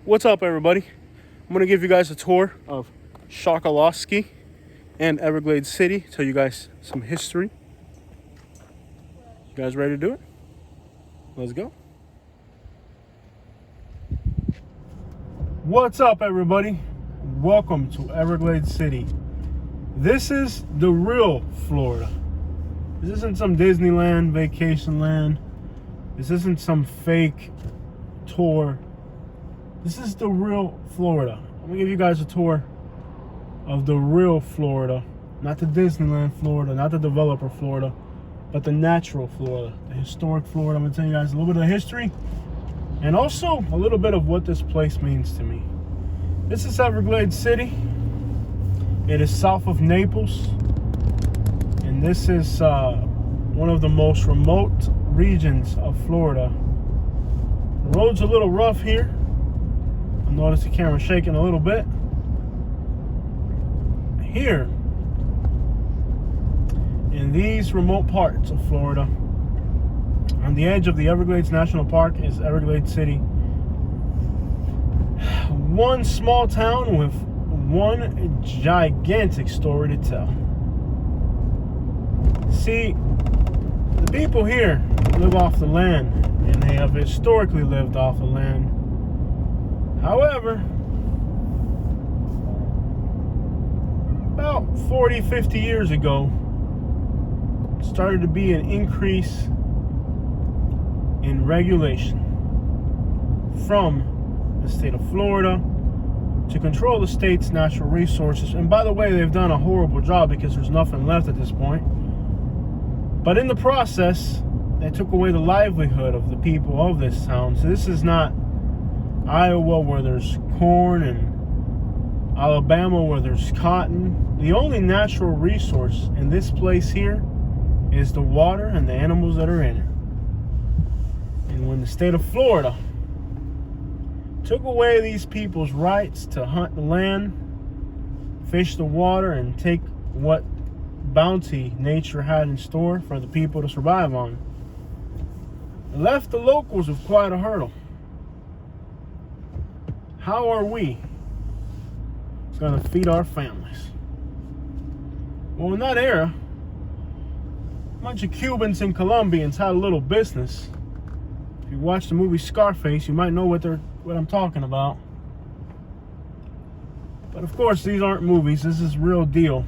What's up, everybody? I'm going to give you guys a tour of Shakalowski and Everglades City, tell you guys some history. You guys ready to do it? Let's go. What's up, everybody? Welcome to Everglades City. This is the real Florida. This isn't some Disneyland, vacation land. This isn't some fake tour. This is the real Florida. I'm going to give you guys a tour of the real Florida. Not the Disneyland Florida, not the developer Florida, but the natural Florida, the historic Florida. I'm going to tell you guys a little bit of the history and also a little bit of what this place means to me. This is Everglades City. It is south of Naples. And this is one of the most remote regions of Florida. The road's a little rough here. I notice the camera shaking a little bit. Here, in these remote parts of Florida, on the edge of the Everglades National Park is Everglades City. One small town with one gigantic story to tell. See, the people here live off the land, and they have historically lived off the land. However, about 40, 50 years ago, started to be an increase in regulation from the state of Florida to control the state's natural resources. And by the way, they've done a horrible job because there's nothing left at this point. But in the process, they took away the livelihood of the people of this town. So this is not Iowa where there's corn and Alabama where there's cotton. The only natural resource in this place here is the water and the animals that are in it. And when the state of Florida took away these people's rights to hunt the land, fish the water, and take what bounty nature had in store for the people to survive on, it left the locals with quite a hurdle. How are we going to feed our families? Well, in that era, a bunch of Cubans and Colombians had a little business. If you watch the movie Scarface, you might know what I'm talking about. But of course, these aren't movies. This is real deal.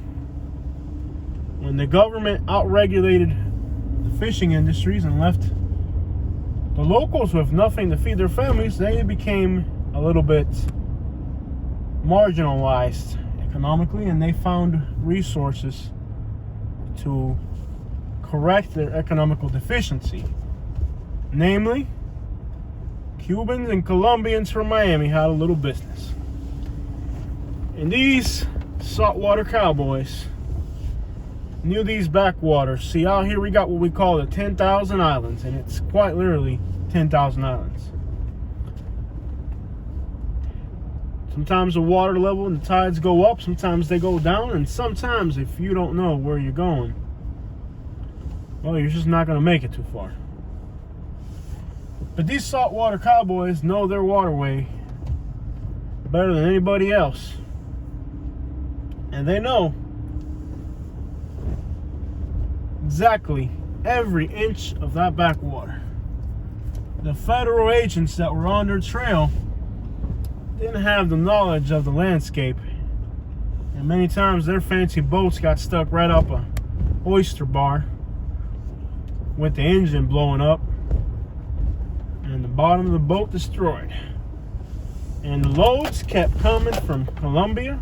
When the government outregulated the fishing industries and left the locals with nothing to feed their families, they became a little bit marginalized economically, and they found resources to correct their economical deficiency. Namely, Cubans and Colombians from Miami had a little business. And these saltwater cowboys knew these backwaters. See, out here we got what we call the 10,000 islands, and it's quite literally 10,000 islands. Sometimes the water level and the tides go up, sometimes they go down, and sometimes if you don't know where you're going, well, you're just not going to make it too far. But these saltwater cowboys know their waterway better than anybody else. And they know exactly every inch of that backwater. The federal agents that were on their trail didn't have the knowledge of the landscape, and many times their fancy boats got stuck right up a oyster bar with the engine blowing up and the bottom of the boat destroyed. And the loads kept coming from Colombia,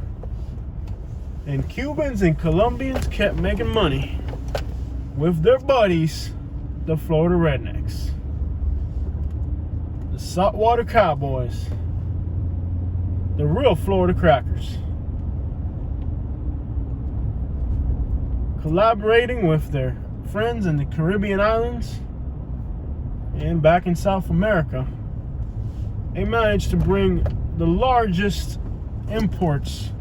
and Cubans and Colombians kept making money with their buddies, the Florida rednecks, the saltwater cowboys, the real Florida crackers, collaborating with their friends in the Caribbean islands and back in South America. They managed to bring the largest imports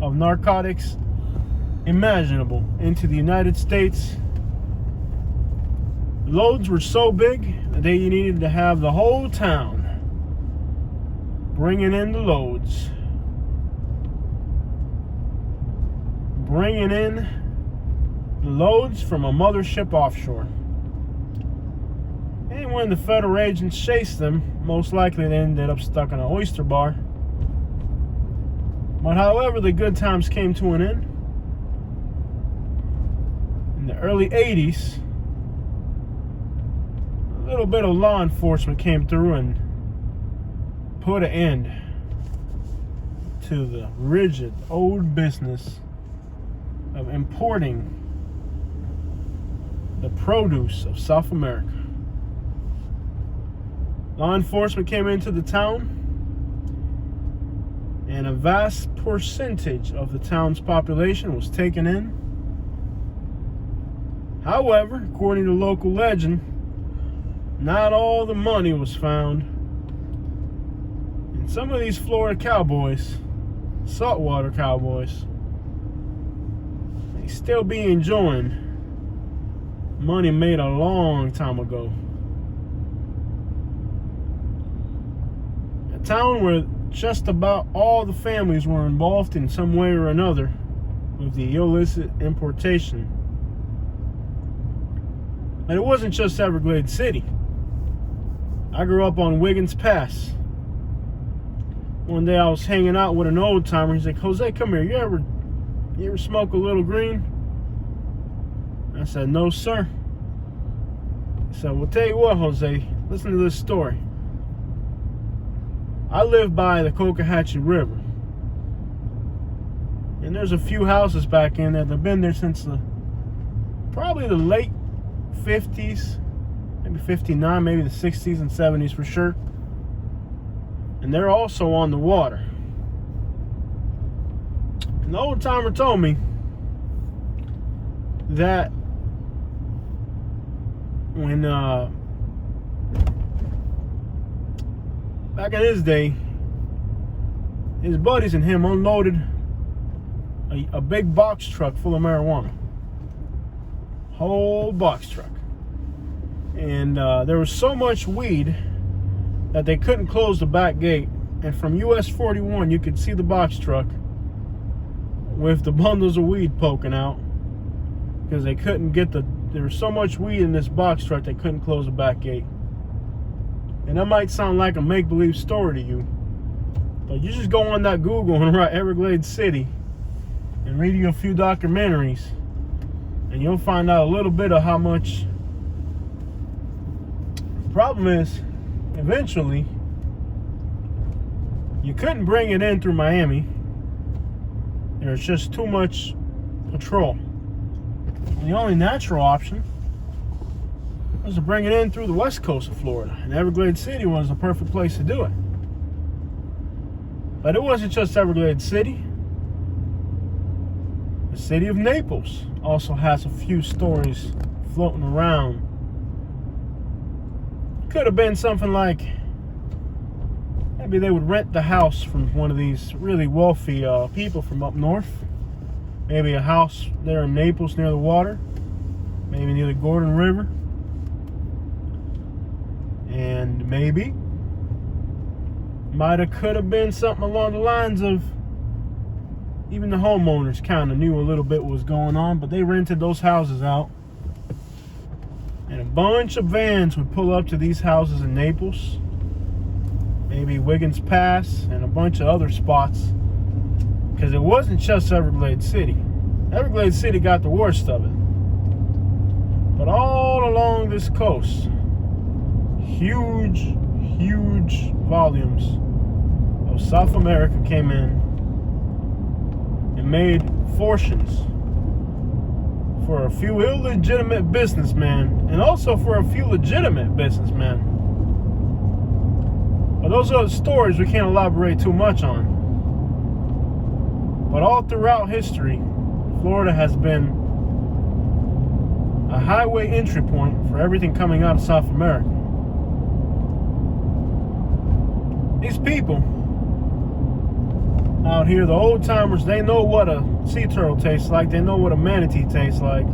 of narcotics imaginable into the United States. Loads were so big that they needed to have the whole town bringing in the loads. Bringing in the loads from a mothership offshore. And when the federal agents chased them, most likely they ended up stuck in an oyster bar. But however, the good times came to an end. In the early 80s, a little bit of law enforcement came through and put an end to the rigid old business of importing the produce of South America. Law enforcement came into the town, and a vast percentage of the town's population was taken in. However, according to local legend, not all the money was found. And some of these Florida cowboys, saltwater cowboys, they still be enjoying money made a long time ago. A town where just about all the families were involved in some way or another with the illicit importation. And it wasn't just Everglades City. I grew up on Wiggins Pass. One day I was hanging out with an old timer. He's like, "Jose, come here. You ever smoke a little green?" I said, "No, sir." He said, "Well, tell you what, Jose, listen to this story. I live by the Cocohatchee River. And there's a few houses back in there that have been there since probably the late 50s, maybe 59, maybe the 60s and 70s for sure. And they're also on the water. And the old timer told me that when back in his day, his buddies and him unloaded a big box truck full of marijuana. Whole box truck. And there was so much weed that they couldn't close the back gate. And from US 41, you could see the box truck with the bundles of weed poking out, because they couldn't get there was so much weed in this box truck they couldn't close the back gate. And that might sound like a make-believe story to you, but you just go on that Google and write Everglades City and read you a few documentaries, and you'll find out a little bit of how much. The problem is, eventually, you couldn't bring it in through Miami. There's just too much patrol. And the only natural option was to bring it in through the west coast of Florida. And Everglades City was the perfect place to do it. But it wasn't just Everglades City. The city of Naples also has a few stories floating around. Could have been something like, maybe they would rent the house from one of these really wealthy people from up north. Maybe a house there in Naples near the water. Maybe near the Gordon River. And maybe could have been something along the lines of, even the homeowners kind of knew a little bit what was going on, but they rented those houses out. And a bunch of vans would pull up to these houses in Naples, maybe Wiggins Pass, and a bunch of other spots. Because it wasn't just Everglades City. Everglades City got the worst of it. But all along this coast, huge volumes of South America came in and made fortunes for a few illegitimate businessmen, and also for a few legitimate businessmen. But those are the stories we can't elaborate too much on. But all throughout history, Florida has been a highway entry point for everything coming out of South America. These people out here, the old timers, they know what a sea turtle tastes like. They know what a manatee tastes like.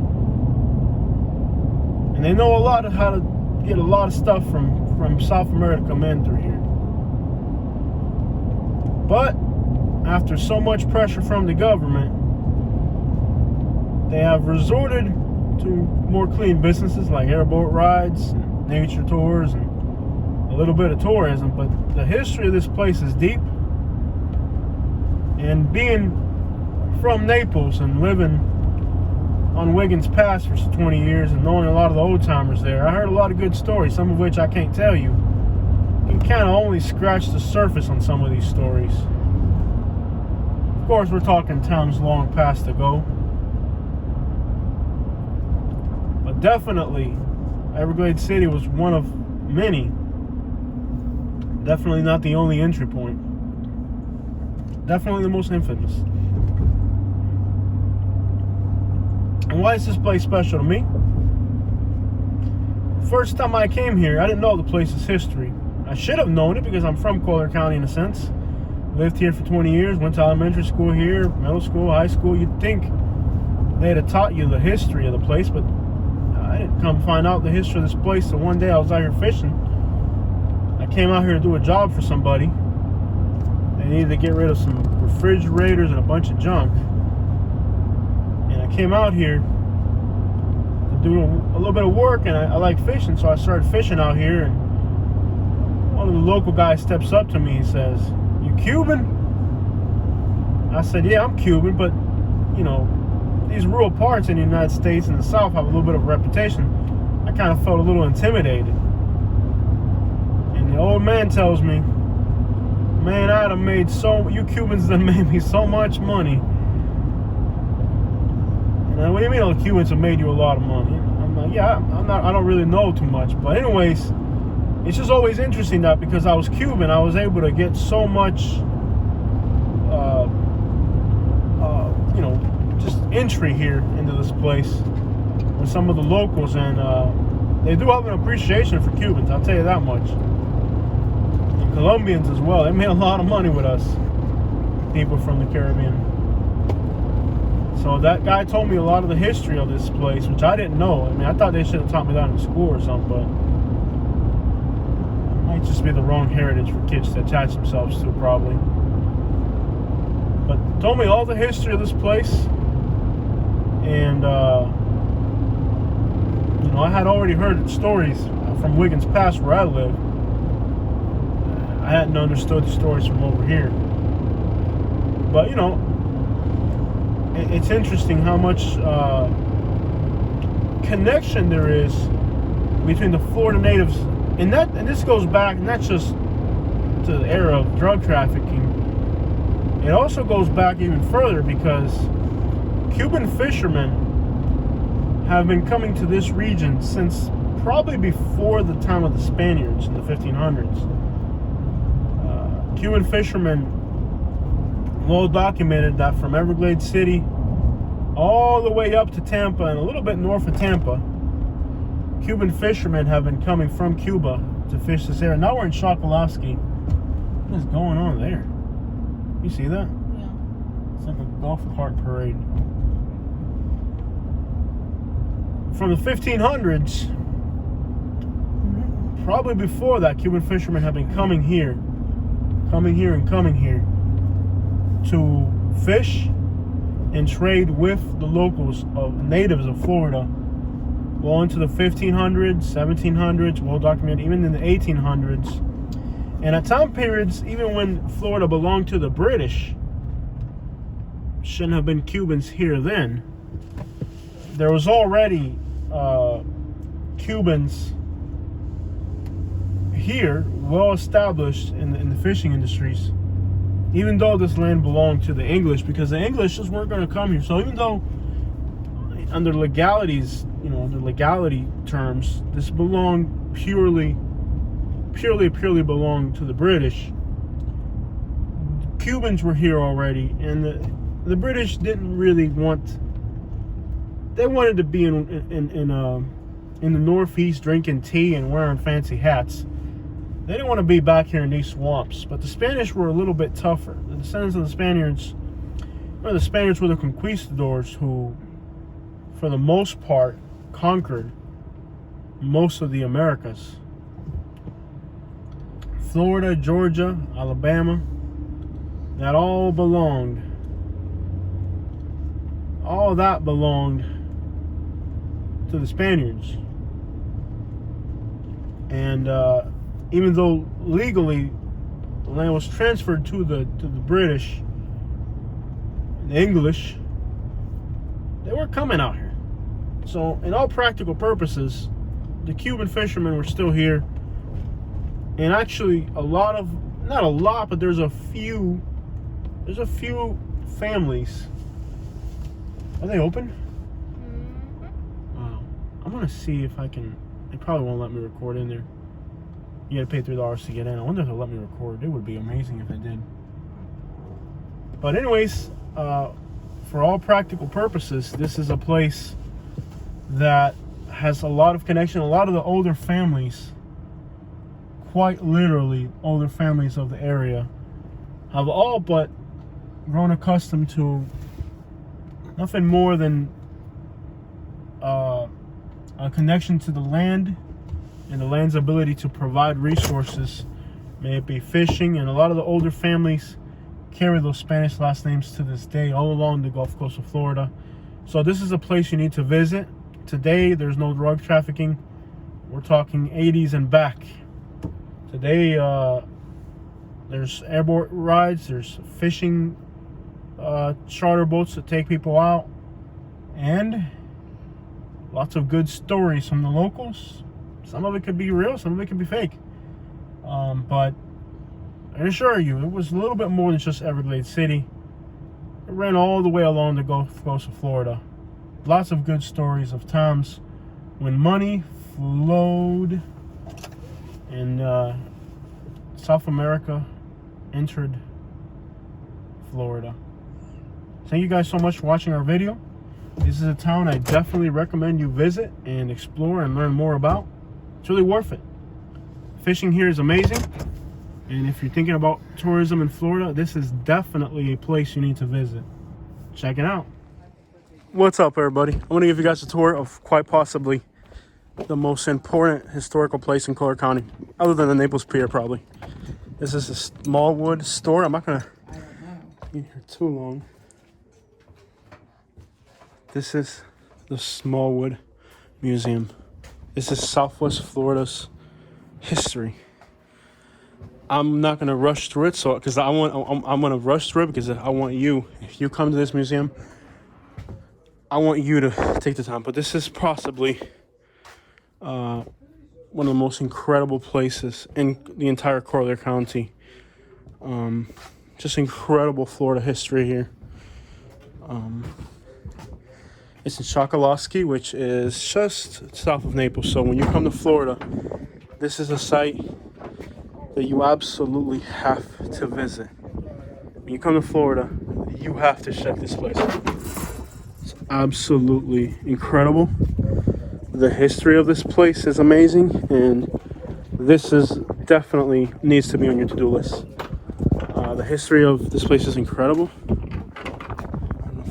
And they know a lot of how to get a lot of stuff from South America come in through here. But after so much pressure from the government, they have resorted to more clean businesses like airboat rides, nature tours, and a little bit of tourism. But the history of this place is deep. And being from Naples and living on Wiggins Pass for 20 years and knowing a lot of the old timers there, I heard a lot of good stories, some of which I can't tell you. You can kind of only scratch the surface on some of these stories. Of course, we're talking times long past ago. But definitely, Everglades City was one of many. Definitely not the only entry point. Definitely the most infamous. And why is this place special to me? First time I came here, I didn't know the place's history. I should have known it because I'm from Collier County in a sense. Lived here for 20 years, went to elementary school here, middle school, high school. You'd think they'd have taught you the history of the place, but I didn't come find out the history of this place. So one day I was out here fishing. I came out here to do a job for somebody. They needed to get rid of some refrigerators and a bunch of junk. And I came out here to do a little bit of work, and I like fishing, so I started fishing out here. And one of the local guys steps up to me and says, "You Cuban?" I said, "Yeah, I'm Cuban, but you know, these rural parts in the United States and the South have a little bit of a reputation." I kind of felt a little intimidated. And the old man tells me, "Man, I'd have made you Cubans have made me so much money." And what do you mean, the Cubans have made you a lot of money? I'm like, "Yeah, I don't really know too much." But anyways, it's just always interesting that because I was Cuban, I was able to get so much, just entry here into this place with some of the locals, and they do have an appreciation for Cubans, I'll tell you that much. And Colombians as well. They made a lot of money with us, people from the Caribbean. So that guy told me a lot of the history of this place, which I didn't know. I mean, I thought they should have taught me that in school or something, but it might just be the wrong heritage for kids to attach themselves to, probably. But told me all the history of this place. And, I had already heard stories from Wiggins Pass where I live. I hadn't understood the stories from over here. But, it's interesting how much connection there is between the Florida natives. And this goes back, not just to the era of drug trafficking. It also goes back even further because Cuban fishermen have been coming to this region since probably before the time of the Spaniards in the 1500s. Cuban fishermen, well documented, that from Everglades City all the way up to Tampa and a little bit north of Tampa, Cuban fishermen have been coming from Cuba to fish this area. Now we're in Chocolosky. What is going on there? You see that? Yeah. It's like a golf cart parade. From the 1500s, probably before that, Cuban fishermen have been coming here to fish and trade with the locals of natives of Florida. Well into the 1500s, 1700s, well documented, even in the 1800s. And at time periods, even when Florida belonged to the British, shouldn't have been Cubans here then. There was already Cubans here, well established in the fishing industries, even though this land belonged to the English, because the English just weren't going to come here. So even though under legalities, under legality terms, this belonged purely belonged to the British, Cubans were here already, and the British didn't really want. They wanted to be in the Northeast drinking tea and wearing fancy hats. They didn't want to be back here in these swamps. But the Spanish were a little bit tougher. The descendants of the Spaniards were the conquistadors who, for the most part, conquered most of the Americas. Florida, Georgia, Alabama, that all that belonged to the Spaniards. And even though legally the land was transferred to the British, the English, they were coming out here. So in all practical purposes, the Cuban fishermen were still here. And actually not a lot, but there's a few families. Are they open? Wow. I'm gonna see if I can. They probably won't let me record in there. You gotta pay $3 to get in. I wonder if they'll let me record. It would be amazing if they did. But anyways, for all practical purposes, this is a place that has a lot of connection. A lot of the older families, quite literally older families of the area, have all but grown accustomed to nothing more than a connection to the land and the land's ability to provide resources, may it be fishing. And a lot of the older families carry those Spanish last names to this day all along the Gulf Coast of Florida. So this is a place you need to visit. Today, there's no drug trafficking. We're talking 80s and back. Today, there's airboat rides, there's fishing charter boats that take people out, and lots of good stories from the locals. Some of it could be real, some of it could be fake. But I assure you, it was a little bit more than just Everglades City. It ran all the way along the Gulf Coast of Florida. Lots of good stories of times when money flowed and South America entered Florida. Thank you guys so much for watching our video. This is a town I definitely recommend you visit and explore and learn more about. It's really worth it. Fishing here is amazing. And if you're thinking about tourism in Florida, this is definitely a place you need to visit. Check it out. What's up, everybody? I'm going to give you guys a tour of quite possibly the most important historical place in Collier County, other than the Naples Pier, probably. This is a Smallwood store. I'm not going to be here too long. This is the Smallwood Museum. This is Southwest Florida's history. I'm not gonna rush through it, because I'm gonna rush through it because I want you. If you come to this museum, I want you to take the time. But this is possibly one of the most incredible places in the entire Collier County. Just incredible Florida history here. It's in Chocoloskee, which is just south of Naples. So when you come to Florida, this is a site that you absolutely have to visit. When you come to Florida, you have to check this place out. It's absolutely incredible. The history of this place is amazing, and this is definitely needs to be on your to-do list. The history of this place is incredible.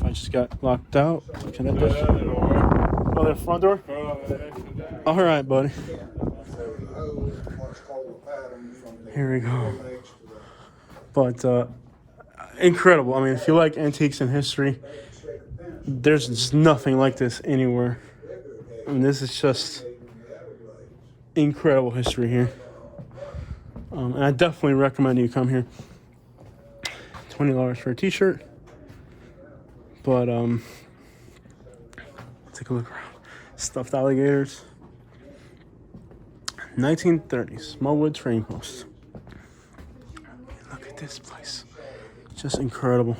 I just got locked out. Can I push? Oh, the front door? All right, buddy. Here we go. But incredible. I mean, if you like antiques and history, there's just nothing like this anywhere. I mean, this is just incredible history here. And I definitely recommend you come here. $20 for a t-shirt. But take a look around. Stuffed alligators. 1930s Smallwood Trading Post. Look at this place. Just incredible.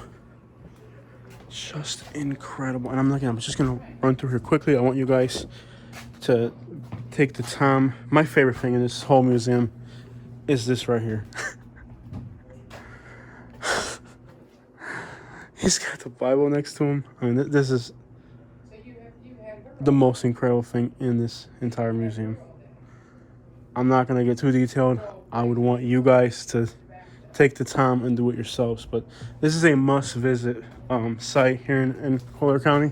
Just incredible. And I'm just gonna run through here quickly. I want you guys to take the time. My favorite thing in this whole museum is this right here. He's got the Bible next to him. I mean, this is the most incredible thing in this entire museum. I'm not going to get too detailed. I would want you guys to take the time and do it yourselves. But this is a must-visit site here in Collier County.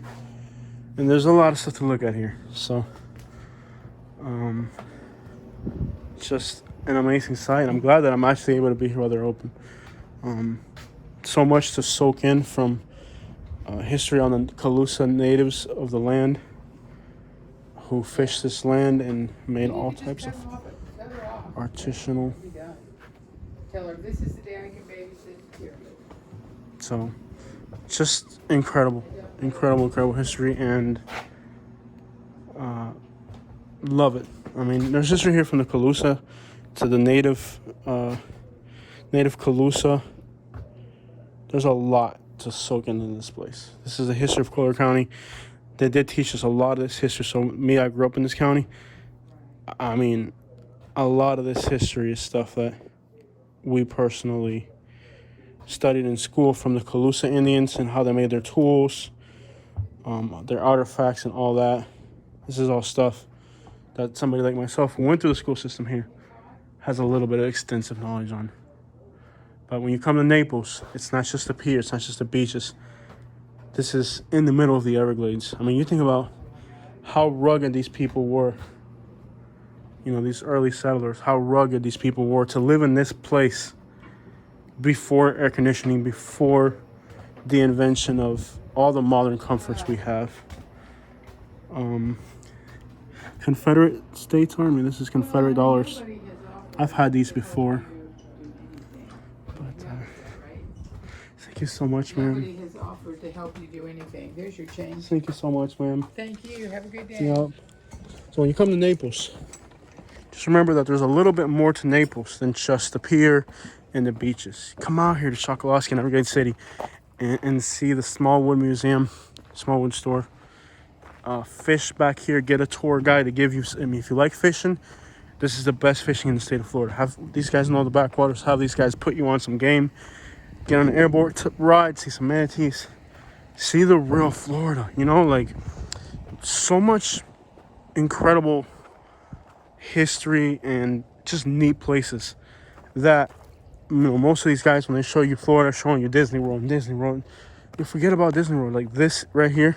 And there's a lot of stuff to look at here. So, just an amazing site. I'm glad that I'm actually able to be here while they're open. so much to soak in from history on the Calusa natives of the land who fished this land and made all types of artisanal. Tell her this is the day I can babysit here. So, just incredible, incredible history, and love it. I mean, there's history here from the Calusa to the native Calusa. There's a lot to soak into this place. This is the history of Collier County. They did teach us a lot of this history. So me, I grew up in this county. I mean, a lot of this history is stuff that we personally studied in school from the Calusa Indians and how they made their tools, their artifacts and all that. This is all stuff that somebody like myself who went through the school system here has a little bit of extensive knowledge on. But when you come to Naples, it's not just the pier, it's not just the beaches. This is in the middle of the Everglades. I mean, you think about how rugged these people were. You know, these early settlers, how rugged these people were to live in this place before air conditioning, before the invention of all the modern comforts we have. Confederate States Army. This is Confederate dollars. I've had these before. But thank you so much, ma'am. Nobody has offered to help you do anything. There's your change. Thank you so much, ma'am. Thank you. Have a good day. Yep. So when you come to Naples, just remember that there's a little bit more to Naples than just the pier and the beaches. Come out here to Chokoloskee in Everglades City and see the Smallwood Museum, Smallwood store. Fish back here. Get a tour guide to give you. I mean, if you like fishing, this is the best fishing in the state of Florida. Have these guys know the backwaters. Have these guys put you on some game. Get on an airboat ride. See some manatees. See the real Florida. You know, like so much incredible history and just neat places that, you know, most of these guys, when they show you Florida, showing you Disney World, you forget about Disney World. Like this right here,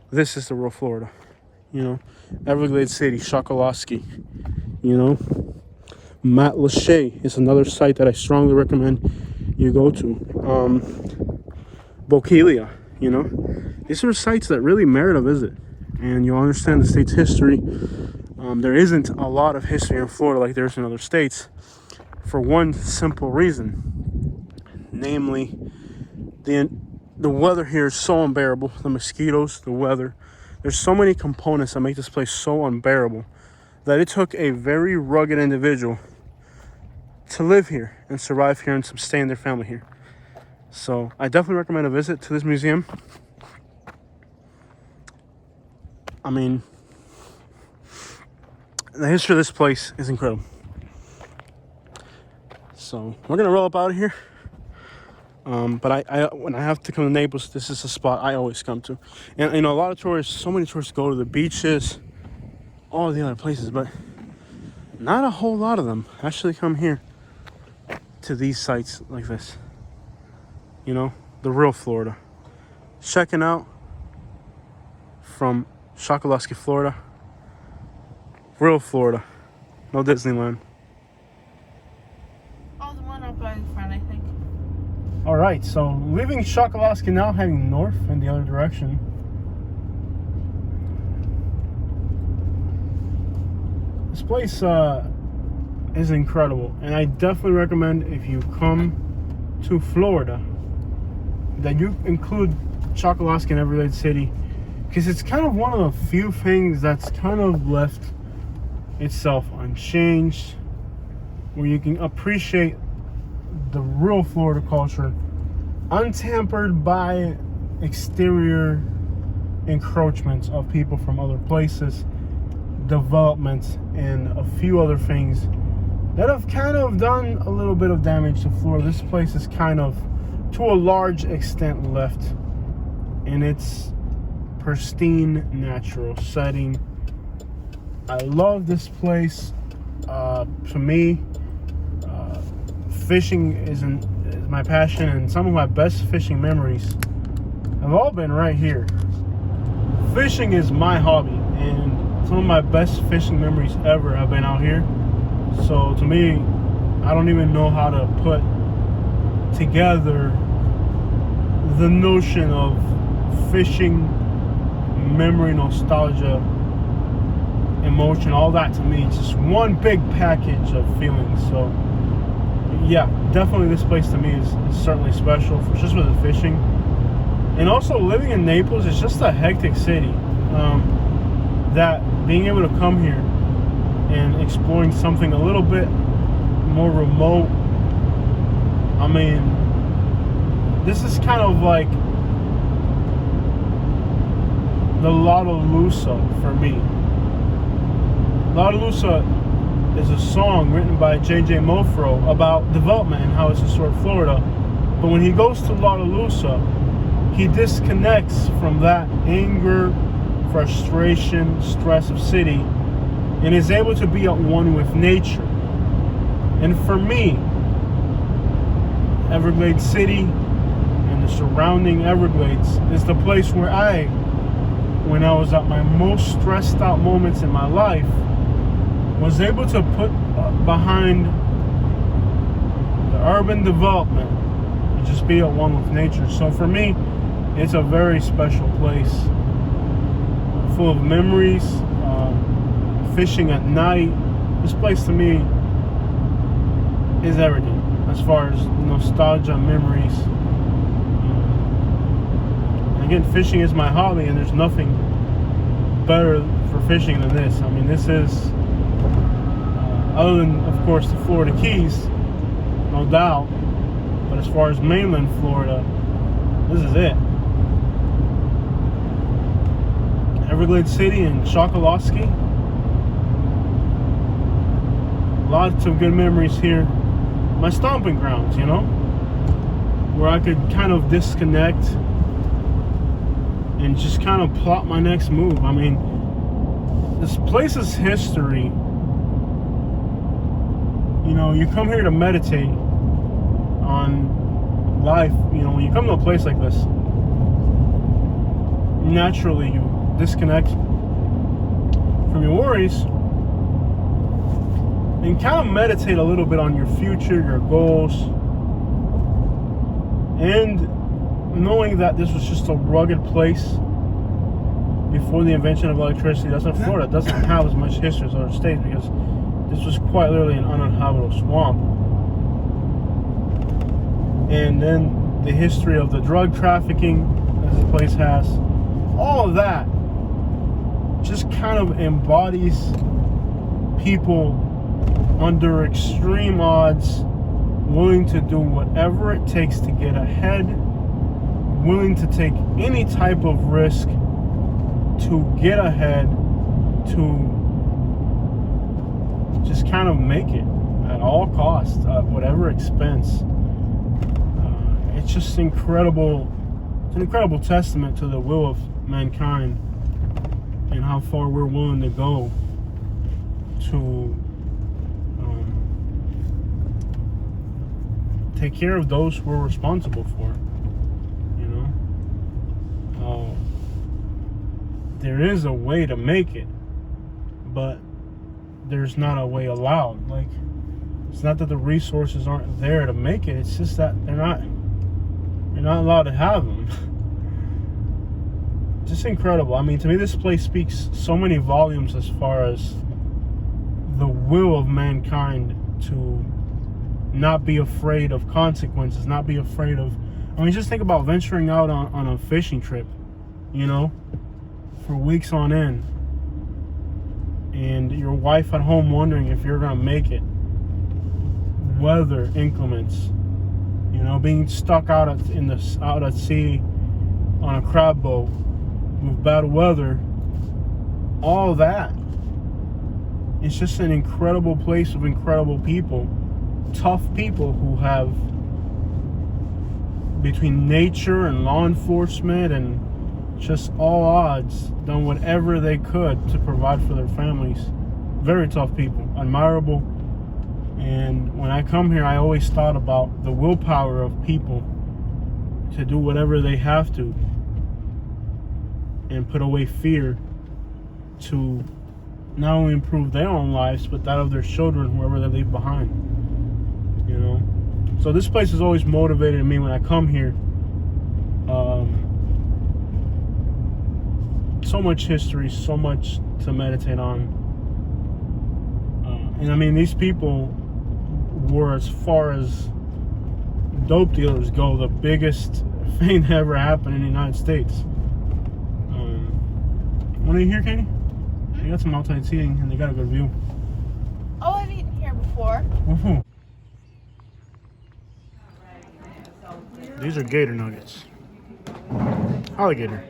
this is the real Florida. You know, Everglades City, Chokoloskee. You know, Matlacha is another site that I strongly recommend you go to. Bokeelia, you know, these are sites that really merit a visit, and you'll understand the state's history. There isn't a lot of history in Florida like there is in other states, for one simple reason, namely the weather here is so unbearable. The mosquitoes, the weather, there's so many components that make this place so unbearable that it took a very rugged individual to live here and survive here and sustain their family here. So I definitely recommend a visit to this museum. I mean, the history of this place is incredible. So we're gonna roll up out of here. But I when I have to come to Naples, this is a spot I always come to. And you know, a lot of tourists, so many tourists go to the beaches, all the other places, but not a whole lot of them actually come here to these sites like this. You know, the real Florida. Checking out from Chokoloskee, Florida. Real Florida. No Disneyland. Oh, the one up by the front, I think. All right, so leaving Chokoloskee now, heading north in the other direction. This place is incredible, and I definitely recommend, if you come to Florida, that you include Chokoloskee and Everglades City, because it's kind of one of the few things that's kind of left itself unchanged, where you can appreciate the real Florida culture, untampered by exterior encroachments of people from other places, developments, and a few other things that have kind of done a little bit of damage to Florida. This place is kind of, to a large extent, left in its pristine natural setting. I love this place. To me, fishing is my passion, and some of my best fishing memories have all been right here. Fishing is my hobby, and some of my best fishing memories ever have been out here. So to me, I don't even know how to put together the notion of fishing, memory, nostalgia, emotion, all that to me, it's just one big package of feelings. So yeah, definitely this place to me is certainly special for just for the fishing. And also living in Naples is just a hectic city. That being able to come here and exploring something a little bit more remote, I mean, this is kind of like the Lollapalooza for me. Lollapalooza is a song written by J.J. Mofro about development and how it's historic Florida. But when he goes to Lollapalooza, he disconnects from that anger, frustration, stress of city, and is able to be at one with nature. And for me, Everglades City and the surrounding Everglades is the place where when I was at my most stressed out moments in my life, was able to put behind the urban development and just be at one with nature. So for me, it's a very special place, full of memories, fishing at night. This place to me is everything as far as nostalgia, memories. And again, fishing is my hobby, and there's nothing better for fishing than this. I mean, this is, other than, of course, the Florida Keys, no doubt, but as far as mainland Florida, this is it. Everglades City and Chokoloskee. Lots of good memories here. My stomping grounds, you know, where I could kind of disconnect and just kind of plot my next move. I mean, this place's history, you know, you come here to meditate on life. You know, when you come to a place like this, naturally you disconnect from your worries and kind of meditate a little bit on your future, your goals, and knowing that this was just a rugged place before the invention of electricity. That's why Florida doesn't have as much history as other states, because this was quite literally an uninhabitable swamp. And then the history of the drug trafficking as the place has, all of that just kind of embodies people under extreme odds, willing to do whatever it takes to get ahead, willing to take any type of risk to get ahead, to just kind of make it at all costs, at whatever expense. It's just incredible. It's an incredible testament to the will of mankind and how far we're willing to go to take care of those we're responsible for. You know, there is a way to make it, but there's not a way allowed. Like, it's not that the resources aren't there to make it, it's just that you're not allowed to have them. Just incredible. I mean, to me, this place speaks so many volumes as far as the will of mankind to not be afraid of consequences, not be afraid of, I mean, just think about venturing out on a fishing trip, you know, for weeks on end, and your wife at home wondering if you're gonna make it. Weather inclements, you know, being stuck out at sea on a crab boat with bad weather, all that. It's just an incredible place of incredible people, tough people who have, between nature and law enforcement and just all odds, done whatever they could to provide for their families. Very tough people, admirable. And when I come here, I always thought about the willpower of people to do whatever they have to and put away fear to not only improve their own lives, but that of their children, whoever they leave behind. You know? So this place has always motivated me when I come here. so much history, so much to meditate on. And I mean, these people were, as far as dope dealers go, the biggest thing that ever happened in the United States. Want to hear, Katie? They got some outside seating and they got a good view. Oh, I've eaten here before. Woohoo. These are gator nuggets. Alligator.